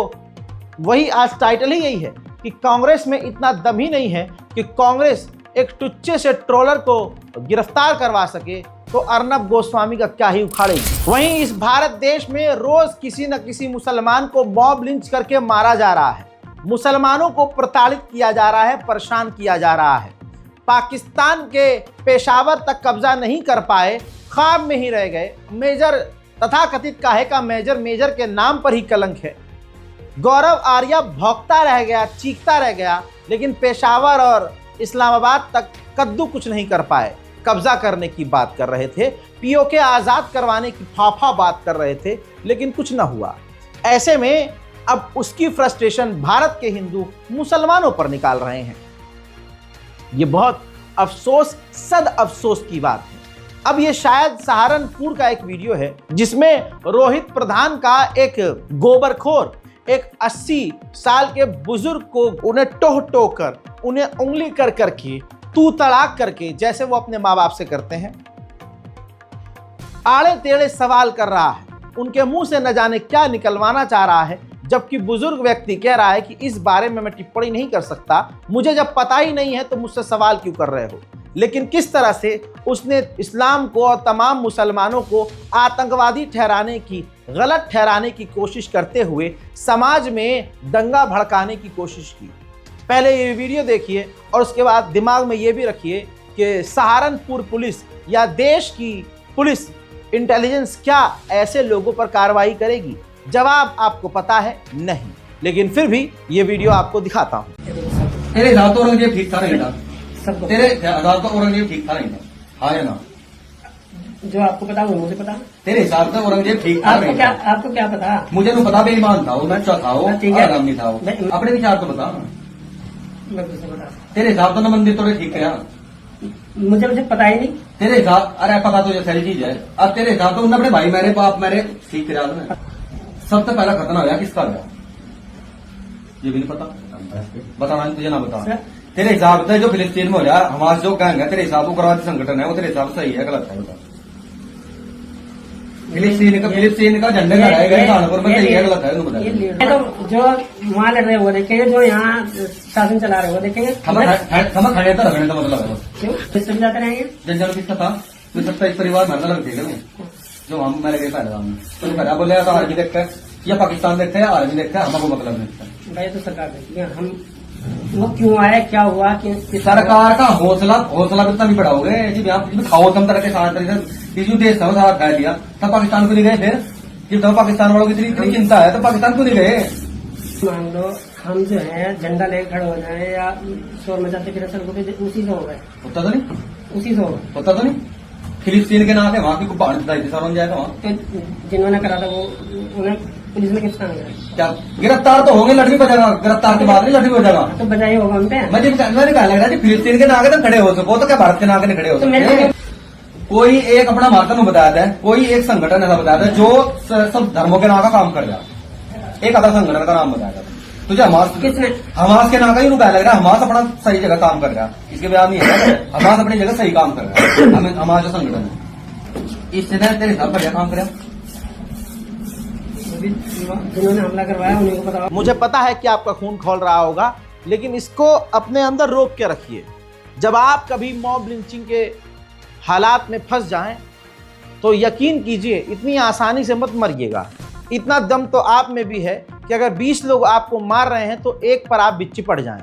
वही आज टाइटल ही यही है कि कांग्रेस में इतना दम ही नहीं है कि कांग्रेस एक टुच्चे से ट्रोलर को गिरफ्तार करवा सके, तो अर्नब गोस्वामी का क्या ही उखाड़ेगी। वहीं इस भारत देश में रोज किसी न किसी मुसलमान को मॉब लिंच करके मारा जा रहा है, मुसलमानों को प्रताड़ित किया जा रहा है, परेशान किया जा रहा है। पाकिस्तान के पेशावर तक कब्जा नहीं कर पाए, ख्वाब में ही रह गए। मेजर तथाकथित काहे का मेजर के नाम पर ही कलंक है। गौरव आर्या भौंकता रह गया, चीखता रह गया, लेकिन पेशावर और इस्लामाबाद तक कद्दू कुछ नहीं कर पाए। कब्जा करने की बात कर रहे थे, पीओके आज़ाद करवाने की फाफा बात कर रहे थे, लेकिन कुछ न हुआ। ऐसे में अब उसकी फ्रस्ट्रेशन भारत के हिंदू मुसलमानों पर निकाल रहे हैं। ये बहुत अफसोस, सद अफसोस की बात है। अब ये शायद सहारनपुर का एक वीडियो है जिसमें रोहित प्रधान का एक गोबरखोर, एक 80 साल के बुजुर्ग को उन्हें टोह कर, उन्हें उंगली कर करके, तू तड़ाक करके, जैसे वो अपने माँ बाप से करते हैं, आड़े टेढ़े सवाल कर रहा है। उनके मुंह से न जाने क्या निकलवाना चाह रहा है, जबकि बुजुर्ग व्यक्ति कह रहा है कि इस बारे में मैं टिप्पणी नहीं कर सकता, मुझे जब पता ही नहीं है तो मुझसे सवाल क्यों कर रहे हो। लेकिन किस तरह से उसने इस्लाम को और तमाम मुसलमानों को आतंकवादी ठहराने की, गलत ठहराने की कोशिश करते हुए समाज में दंगा भड़काने की कोशिश की। पहले ये वीडियो देखिए और उसके बाद दिमाग में ये भी रखिए कि सहारनपुर पुलिस या देश की पुलिस इंटेलिजेंस क्या ऐसे लोगों पर कार्रवाई करेगी। जवाब आपको पता है नहीं, लेकिन फिर भी ये वीडियो आपको दिखाता हूँ। तेरे हिसाब तो औरंगजेब ठीक था नहीं था? तेरे हिसाब तो औरंगजेब ठीक था नहीं था? हाँ या ना? जो आपको पता वो मुझे पता। तेरे हिसाब से औरंगजेब ठीक था नहीं था? आपको क्या पता? मुझे तो पता बेईमान था वो, नच्चा था वो, आराम नहीं था वो। अपने विचार तो बता। तेरे हिसाब तो ना मंदिर तोड़े ठीक है? मुझे पता ही नहीं। तेरे हिसाब, अरे पता तो ये सारी चीज है। अब तेरे हिसाब तो अपने भाई मेरे बाप मेरे ठीक करा दो। सबसे पहला खतना हुआ किसका हुआ? ये भी नहीं पता, बताना तुझे ना बता। तेरे हिसाब से जो फिलिस्तीन में हो रहा हमारे जो कहेंगे, तेरे हिसाब से उग्रवादी संगठन है, वो तेरे हिसाब से सही है गलत है? बता। फिलिस्तीन का झंडे लगाएगा कानपुर में, सही है गलत है? बता। तो जो वहाँ लड़ रहे वो देखेंगे, जो यहाँ शासन चला रहे वो देखेंगे। हम खड़े तो रखने का मतलब है क्यों फिर जाते रहेंगे? जनजन किसका था? तो सबका एक परिवार मरना लगती है जो हम मैंने देखा है। बोले तो आर्मी देखते हैं या पाकिस्तान देखते हैं, आर्मी देखते हैं, हमको मतलब नहीं भाई तो सरकार देखती है। हम वो क्यों आया, क्या हुआ कि सरकार का हौसला भी इतना भी बढ़ाओगे जी? आप खाओ कम तरह के सारा तरीके जो देश था वो सारा खा लिया, तब पाकिस्तान को नहीं गए? फिर जब पाकिस्तान वालों की इतनी चिंता है तो पाकिस्तान को नहीं गए? मान लो हम जो है झंडा लेकर खड़े हो जाए या शोर मचाते फिर सड़कों पे, उसी से हो गए। होता तो नहीं? उसी से हो होता तो नहीं? फिलिस्तीन के नाम है वहाँ की गुब्बार सर जाएगा वहाँ। तो जिन्होंने करा था वो उन्हें पुलिस में कितना क्या गिरफ्तार तो होंगे, लड़की बजाएगा, गिरफ्तार के बाद नहीं लड़की बजाएगा तो बजाई होगा उन पे। मुझे कहने लग रहा है फिलिस्तीन के नाके तो खड़े हो सको, तो क्या भारत के नाके नहीं खड़े हो सकते? कोई एक अपना मार्गन बताया था, कोई एक संगठन ऐसा बताया था जो सब धर्मों के नाम का काम कर रहा, एक आधा संगठन का नाम बताया था तुझे। हमास किसने? हमास के नाम का ही रुपया लग रहा है। हमास अपना सही जगह काम कर रहा है, इसके बयान नहीं है। हमास अपनी जगह सही काम कर रहा है। हमारा जो संगठन है इससे तेरे हिसाब बढ़िया काम करे। जिन्होंने हमला करवाया उन्हीं को पता। मुझे पता है कि आपका खून खौल रहा होगा, लेकिन इसको अपने अंदर रोक के रखिए। जब आप कभी मॉब लिंचिंग के हालात में फंस जाएं तो यकीन कीजिए इतनी आसानी से मत मरिएगा। इतना दम तो आप में भी है कि अगर 20 लोग आपको मार रहे हैं तो एक पर आप भी चिपट जाएं।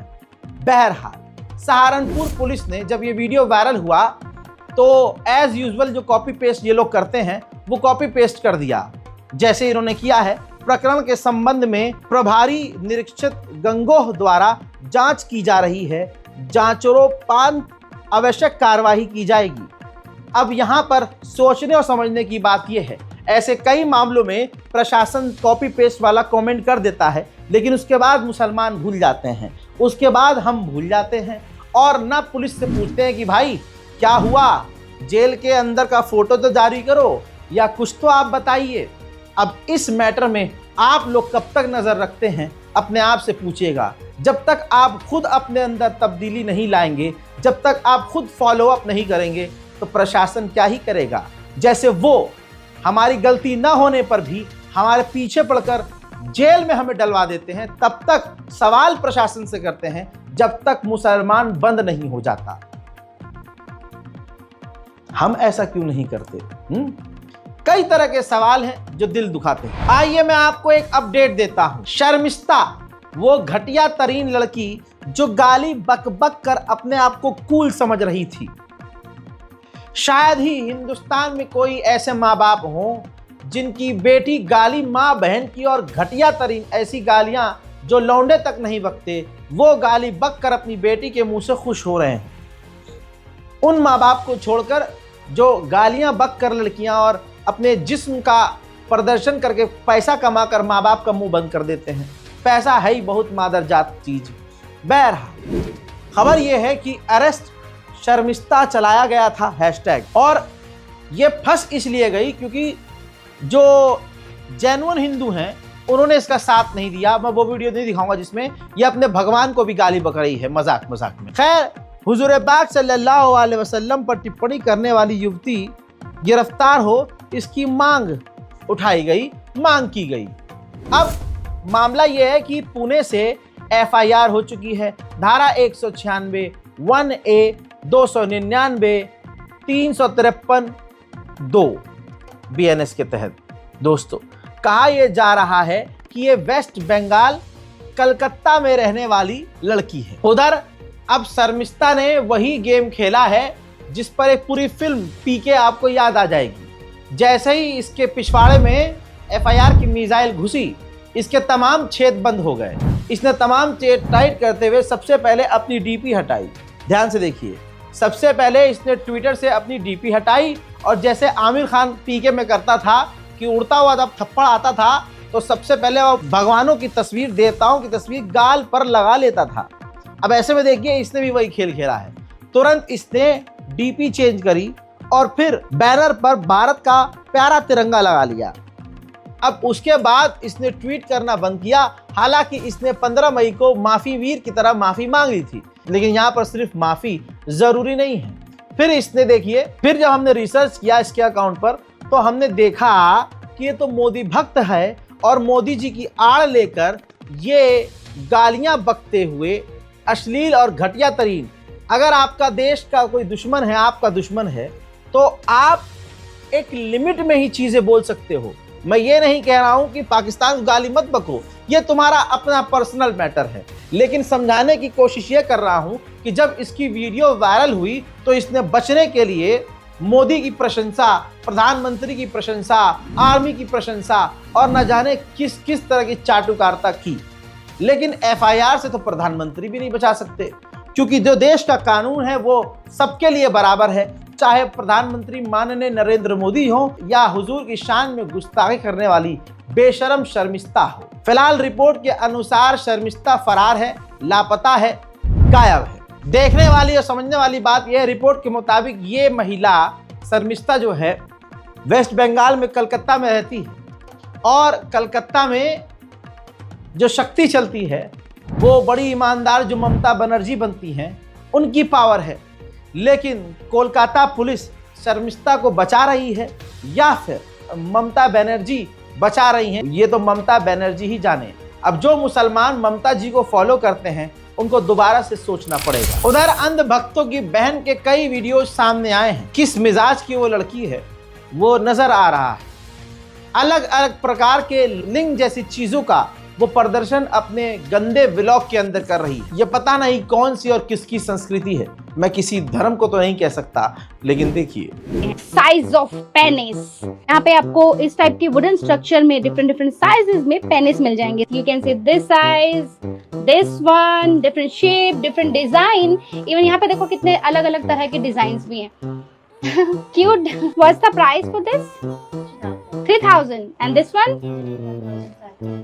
बहरहाल सहारनपुर पुलिस ने जब ये वीडियो वायरल हुआ तो एज यूजुअल जो कॉपी पेस्ट ये लोग करते हैं वो कॉपी पेस्ट कर दिया, जैसे इन्होंने किया है। प्रकरण के संबंध में प्रभारी निरीक्षक गंगोह द्वारा जांच की जा रही है, जांचोपरांत आवश्यक कार्रवाई की जाएगी। अब यहाँ पर सोचने और समझने की बात यह है, ऐसे कई मामलों में प्रशासन कॉपी पेस्ट वाला कमेंट कर देता है, लेकिन उसके बाद मुसलमान भूल जाते हैं, उसके बाद हम भूल जाते हैं और ना पुलिस से पूछते हैं कि भाई क्या हुआ, जेल के अंदर का फोटो तो जारी करो या कुछ तो आप बताइए। अब इस मैटर में आप लोग कब तक नज़र रखते हैं अपने आप से पूछिएगा। जब तक आप खुद अपने अंदर तब्दीली नहीं लाएंगे, जब तक आप खुद फॉलो अप नहीं करेंगे तो प्रशासन क्या ही करेगा। जैसे वो हमारी गलती न होने पर भी हमारे पीछे पड़कर जेल में हमें डलवा देते हैं, तब तक सवाल प्रशासन से करते हैं जब तक मुसलमान बंद नहीं हो जाता। हम ऐसा क्यों नहीं करते? कई तरह के सवाल हैं जो दिल दुखाते हैं। आइए मैं आपको एक अपडेट देता हूं। शर्मिस्ता वो घटिया तरीन लड़की जो गाली बक बक कर अपने आप को कूल समझ रही थी। शायद ही हिंदुस्तान में कोई ऐसे माँ बाप हों जिनकी बेटी गाली माँ बहन की, और घटिया तरीन ऐसी गालियां जो लौंडे तक नहीं बकते, वो गाली बक कर अपनी बेटी के मुंह से खुश हो रहे हैं। उन माँ बाप को छोड़कर जो गालियां बक कर लड़कियां और अपने जिस्म का प्रदर्शन करके पैसा कमाकर माँ बाप का मुंह बंद कर देते हैं। पैसा है ही बहुत मादरजात चीज। बहरहाल खबर यह है कि अरेस्ट शर्मिस्ता चलाया गया था हैशटैग, और ये फंस इसलिए गई क्योंकि जो जेन्युइन हिंदू हैं उन्होंने इसका साथ नहीं दिया। मैं वो वीडियो नहीं दिखाऊंगा जिसमें ये अपने भगवान को भी गाली बक रही है मजाक मजाक में। खैर, हुजूर पाक सल्लल्लाहु अलैहि वसल्लम पर टिप्पणी करने वाली युवती गिरफ्तार हो, इसकी मांग उठाई गई, मांग की गई। अब मामला यह है कि पुणे से एफआईआर हो चुकी है। धारा 196, 1A, 299, 353, 2 BNS के तहत दोस्तों कहा यह जा रहा है कि ये वेस्ट बंगाल कलकत्ता में रहने वाली लड़की है। उधर अब शर्मिस्ता ने वही गेम खेला है जिस पर एक पूरी फिल्म पीके आपको याद आ जाएगी। जैसे ही इसके पिछवाड़े में एफआईआर की मिसाइल घुसी, इसके तमाम छेद बंद हो गए। इसने तमाम छेद टाइट करते हुए सबसे पहले अपनी डीपी हटाई। ध्यान से देखिए, सबसे पहले इसने ट्विटर से अपनी डीपी हटाई, और जैसे आमिर खान पीके में करता था कि उड़ता हुआ जब थप्पड़ आता था तो सबसे पहले वो भगवानों की तस्वीर, देवताओं की तस्वीर गाल पर लगा लेता था। अब ऐसे में देखिए इसने भी वही खेल खेला है। तुरंत इसने डीपी चेंज करी और फिर बैनर पर भारत का प्यारा तिरंगा लगा लिया। अब उसके बाद इसने ट्वीट करना बंद किया। हालांकि इसने 15 मई को माफी वीर की तरह माफी मांग ली थी, लेकिन यहाँ पर सिर्फ माफी जरूरी नहीं है। फिर इसने देखिए, फिर जब हमने रिसर्च किया इसके अकाउंट पर तो हमने देखा कि ये तो मोदी भक्त है, और मोदी जी की आड़ लेकर ये गालियां बकते हुए अश्लील और घटिया तरीन। अगर आपका देश का कोई दुश्मन है, आपका दुश्मन है, तो आप एक लिमिट में ही चीजें बोल सकते हो। मैं ये नहीं कह रहा हूं कि पाकिस्तान को गाली मत बको, ये तुम्हारा अपना पर्सनल मैटर है, लेकिन समझाने की कोशिश ये कर रहा हूं कि जब इसकी वीडियो वायरल हुई तो इसने बचने के लिए मोदी की प्रशंसा, प्रधानमंत्री की प्रशंसा, आर्मी की प्रशंसा और न जाने किस किस तरह की चाटुकारिता की। लेकिन एफआईआर से तो प्रधानमंत्री भी नहीं बचा सकते, क्योंकि जो देश का कानून है वो सबके लिए बराबर है, चाहे प्रधानमंत्री माननीय नरेंद्र मोदी हो या हुजूर की शान में गुस्ताखी करने वाली बेशरम शर्मिस्ता हो। फिलहाल रिपोर्ट के अनुसार शर्मिस्ता फरार है, लापता है, गायब है। देखने वाली और समझने वाली बात यह, रिपोर्ट के मुताबिक ये महिला शर्मिस्ता जो है वेस्ट बंगाल में कलकत्ता में रहती है, और कलकत्ता में जो शक्ति चलती है वो बड़ी ईमानदार जो ममता बनर्जी बनती हैं उनकी पावर है। लेकिन कोलकाता पुलिस शर्मिस्ता को बचा रही है या फिर ममता बनर्जी बचा रही हैं, ये तो ममता बनर्जी ही जाने। अब जो मुसलमान ममता जी को फॉलो करते हैं उनको दोबारा से सोचना पड़ेगा। उधर अंध भक्तों की बहन के कई वीडियो सामने आए हैं। किस मिजाज की वो लड़की है वो नजर आ रहा है। अलग अलग प्रकार के लिंग जैसी चीजों का वो प्रदर्शन अपने गंदे व्लॉग के अंदर कर रही है। ये पता नहीं कौन सी और किसकी संस्कृति है, मैं किसी धर्म को तो नहीं कह सकता, लेकिन देखिए साइज ऑफ पेनिस। यहाँ पे आपको इस टाइप की वुडन स्ट्रक्चर में डिफरेंट साइजेस में पेनिस मिल जाएंगे। You can see this size, this one, different shape, different design. Even यहाँ पे देखो कितने अलग अलग तरह के डिजाइन भी हैं। Cute. What's the price for this? 3000 and this one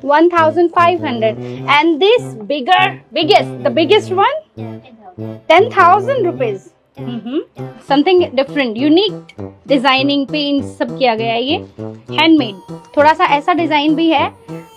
1500 and this the biggest one 10,000 rupees. Something different, unique designing paint सब किया गया है। ये हैंडमेड, थोड़ा सा ऐसा डिजाइन भी है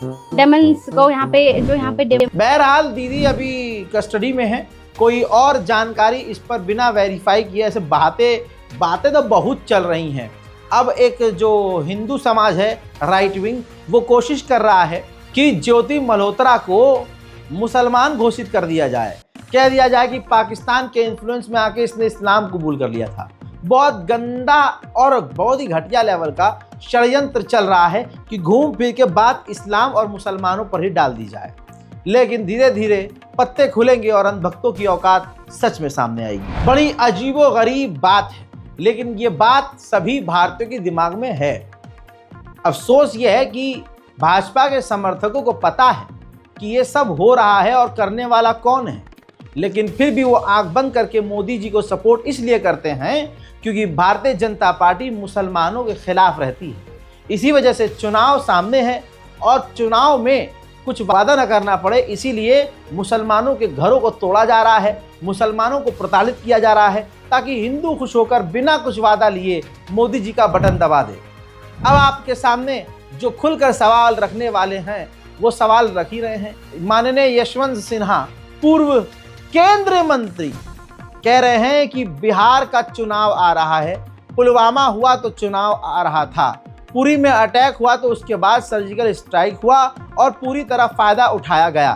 डायमंड्स को यहाँ पे, जो यहाँ पे। बहरहाल दीदी अभी कस्टडी में है। कोई और जानकारी इस पर बिना वेरीफाई किए ऐसे बातें तो बहुत चल रही हैं। अब एक जो हिंदू समाज है राइट विंग, वो कोशिश कर रहा है कि ज्योति मल्होत्रा को मुसलमान घोषित कर दिया जाए, कह दिया जाए कि पाकिस्तान के इन्फ्लुएंस में आके इसने इस्लाम कबूल कर लिया था। बहुत गंदा और बहुत ही घटिया लेवल का षड्यंत्र चल रहा है कि घूम फिर के बात इस्लाम और मुसलमानों पर ही डाल दी जाए। लेकिन धीरे धीरे पत्ते खुलेंगे और अंधभक्तों की औकात सच में सामने आएगी। बड़ी अजीबोगरीब बात है, लेकिन ये बात सभी भारतीयों के दिमाग में है। अफसोस ये है कि भाजपा के समर्थकों को पता है कि ये सब हो रहा है और करने वाला कौन है, लेकिन फिर भी वो आंख बंद करके मोदी जी को सपोर्ट इसलिए करते हैं क्योंकि भारतीय जनता पार्टी मुसलमानों के खिलाफ रहती है। इसी वजह से चुनाव सामने है और चुनाव में कुछ वादा न करना पड़े, इसीलिए मुसलमानों के घरों को तोड़ा जा रहा है, मुसलमानों को प्रताड़ित किया जा रहा है, ताकि हिंदू खुश होकर बिना कुछ वादा लिए मोदी जी का बटन दबा दे। अब आपके सामने जो खुलकर सवाल रखने वाले हैं वो सवाल रख ही रहे हैं। माननीय यशवंत सिन्हा, पूर्व केंद्रीय मंत्री, कह रहे हैं कि बिहार का चुनाव आ रहा है, पुलवामा हुआ तो चुनाव आ रहा था, पुरी में अटैक हुआ तो उसके बाद सर्जिकल स्ट्राइक हुआ और पूरी तरह फायदा उठाया गया।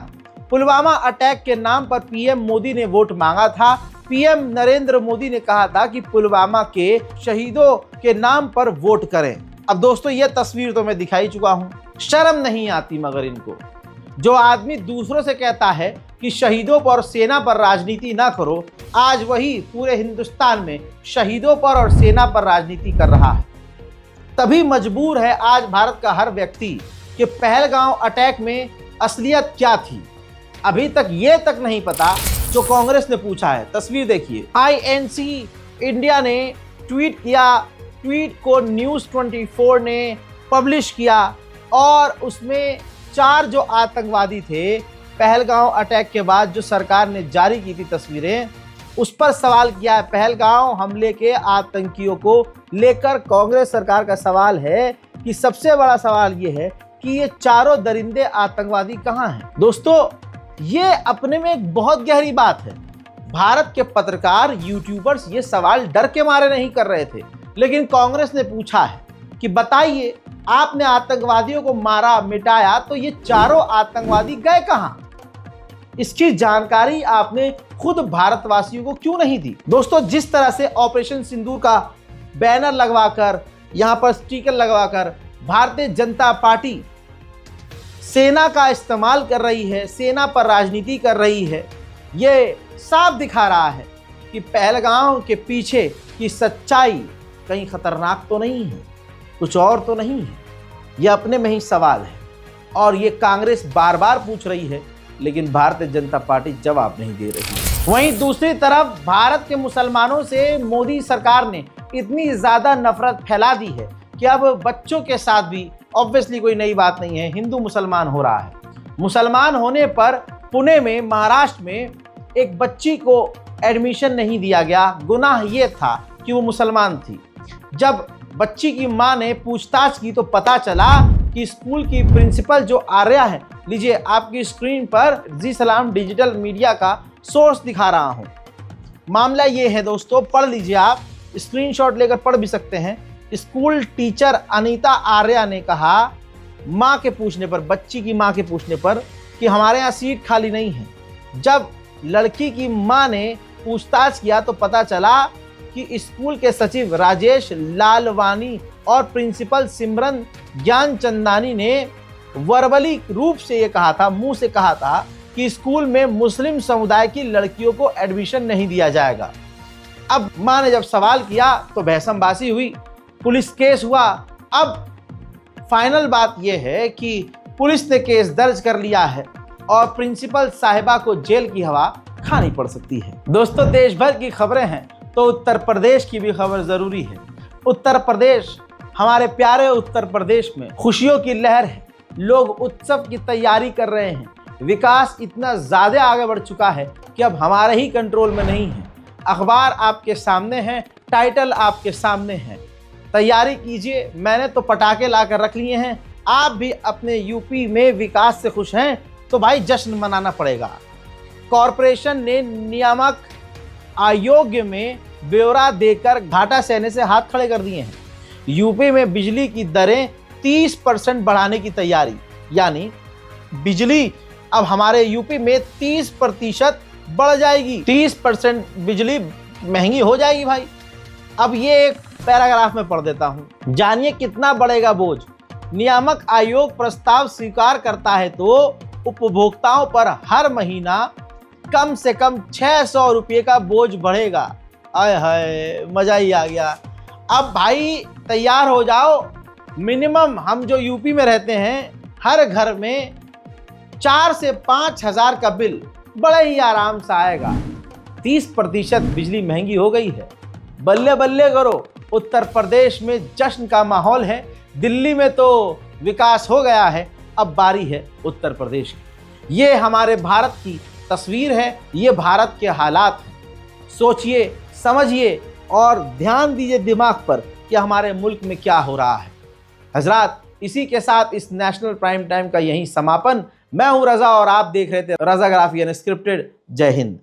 पुलवामा अटैक के नाम पर पीएम मोदी ने वोट मांगा था। पीएम नरेंद्र मोदी ने कहा था कि पुलवामा के शहीदों के नाम पर वोट करें। अब दोस्तों ये तस्वीर तो मैं दिखाई चुका हूं, शर्म नहीं आती मगर इनको। जो आदमी दूसरों से कहता है कि शहीदों पर और सेना पर राजनीति ना करो, आज वही पूरे हिंदुस्तान में शहीदों पर और सेना पर राजनीति कर रहा है। तभी मजबूर है आज भारत का हर व्यक्ति कि पहलगांव अटैक में असलियत क्या थी। अभी तक ये तक नहीं पता जो कांग्रेस ने पूछा है। तस्वीर देखिए, INC इंडिया ने ट्वीट किया, ट्वीट को न्यूज़ 24 ने पब्लिश किया और उसमें 4 जो आतंकवादी थे पहलगांव अटैक के बाद जो सरकार ने जारी की थी तस्वीरें, उस पर सवाल किया है। पहलगांव हमले के आतंकियों को लेकर कांग्रेस सरकार का सवाल है कि सबसे बड़ा सवाल ये है कि ये चारों दरिंदे आतंकवादी कहाँ हैं। दोस्तों ये अपने में एक बहुत गहरी बात है। भारत के पत्रकार, यूट्यूबर्स ये सवाल डर के मारे नहीं कर रहे थे, लेकिन कांग्रेस ने पूछा है कि बताइए आपने आतंकवादियों को मारा, मिटाया, तो ये चारों आतंकवादी गए कहाँ? इसकी जानकारी आपने खुद भारतवासियों को क्यों नहीं दी? दोस्तों जिस तरह से ऑपरेशन सिंदूर का बैनर लगवाकर, यहाँ पर स्टिकर लगवाकर भारतीय जनता पार्टी सेना का इस्तेमाल कर रही है, सेना पर राजनीति कर रही है, ये साफ दिखा रहा है कि पहलगांव के पीछे की सच्चाई कहीं खतरनाक तो नहीं है, कुछ और तो नहीं है। यह अपने में ही सवाल है और ये कांग्रेस बार बार पूछ रही है, लेकिन भारतीय जनता पार्टी जवाब नहीं दे रही है। वहीं दूसरी तरफ भारत के मुसलमानों से मोदी सरकार ने इतनी ज़्यादा नफरत फैला दी है कि अब बच्चों के साथ भी, ऑब्वियसली कोई नई बात नहीं है, हिंदू मुसलमान हो रहा है। मुसलमान होने पर पुणे में, महाराष्ट्र में एक बच्ची को एडमिशन नहीं दिया गया। गुनाह ये था कि वो मुसलमान थी। जब बच्ची की मां ने पूछताछ की तो पता चला कि स्कूल की प्रिंसिपल जो आर्या है, लीजिए आपकी स्क्रीन पर जी सलाम डिजिटल मीडिया का सोर्स दिखा रहा हूं। मामला ये है दोस्तों, पढ़ लीजिए, आप स्क्रीनशॉट लेकर पढ़ भी सकते हैं। स्कूल टीचर अनीता आर्या ने कहा मां के पूछने पर, बच्ची की मां के पूछने पर कि हमारे यहाँ सीट खाली नहीं है। जब लड़की की मां ने पूछताछ किया तो पता चला कि स्कूल के सचिव राजेश लालवानी और प्रिंसिपल सिमरन ज्ञानचंदानी ने वर्बली रूप से ये कहा था, मुंह से कहा था कि स्कूल में मुस्लिम समुदाय की लड़कियों को एडमिशन नहीं दिया जाएगा। अब मां ने जब सवाल किया तो बहसमबाजी हुई, पुलिस केस हुआ। अब फाइनल बात यह है कि पुलिस ने केस दर्ज कर लिया है और प्रिंसिपल साहिबा को जेल की हवा खानी पड़ सकती है। दोस्तों देश भर की खबरें हैं तो उत्तर प्रदेश की भी खबर जरूरी है। उत्तर प्रदेश, हमारे प्यारे उत्तर प्रदेश में खुशियों की लहर है। लोग उत्सव की तैयारी कर रहे हैं। विकास इतना ज़्यादा आगे बढ़ चुका है कि अब हमारे ही कंट्रोल में नहीं है। अखबार आपके सामने है, टाइटल आपके सामने है, तैयारी कीजिए। मैंने तो पटाखे ला कर रख लिए हैं। आप भी अपने यूपी में विकास से खुश हैं तो भाई जश्न मनाना पड़ेगा। कॉरपोरेशन ने नियामक आयोग में ब्यौरा देकर घाटा सहने से हाथ खड़े कर दिए हैं। यूपी में बिजली की दरें 30% बढ़ाने की तैयारी, यानी बिजली अब हमारे यूपी में 30% बढ़ जाएगी। 30% बिजली महंगी हो जाएगी भाई। अब ये एक पैराग्राफ में पढ़ देता हूं, जानिए कितना बढ़ेगा बोझ। नियामक आयोग प्रस्ताव स्वीकार करता है तो उपभोक्ताओं पर हर महीना कम से कम 600 रुपये का बोझ बढ़ेगा। आय हाय, मजा ही आ गया। अब भाई तैयार हो जाओ, मिनिमम हम जो यूपी में रहते हैं हर घर में 4 से 5 हज़ार का बिल बड़े ही आराम से आएगा। 30% बिजली महंगी हो गई है। बल्ले बल्ले करो, उत्तर प्रदेश में जश्न का माहौल है। दिल्ली में तो विकास हो गया है, अब बारी है उत्तर प्रदेश की। ये हमारे भारत की तस्वीर है, ये भारत के हालात हैं। सोचिए, समझिए और ध्यान दीजिए दिमाग पर कि हमारे मुल्क में क्या हो रहा है। हजरात, इसी के साथ इस नेशनल प्राइम टाइम का यहीं समापन। मैं हूं रजा और आप देख रहे थे रजाग्राफी अनस्क्रिप्टेड। जय हिंद।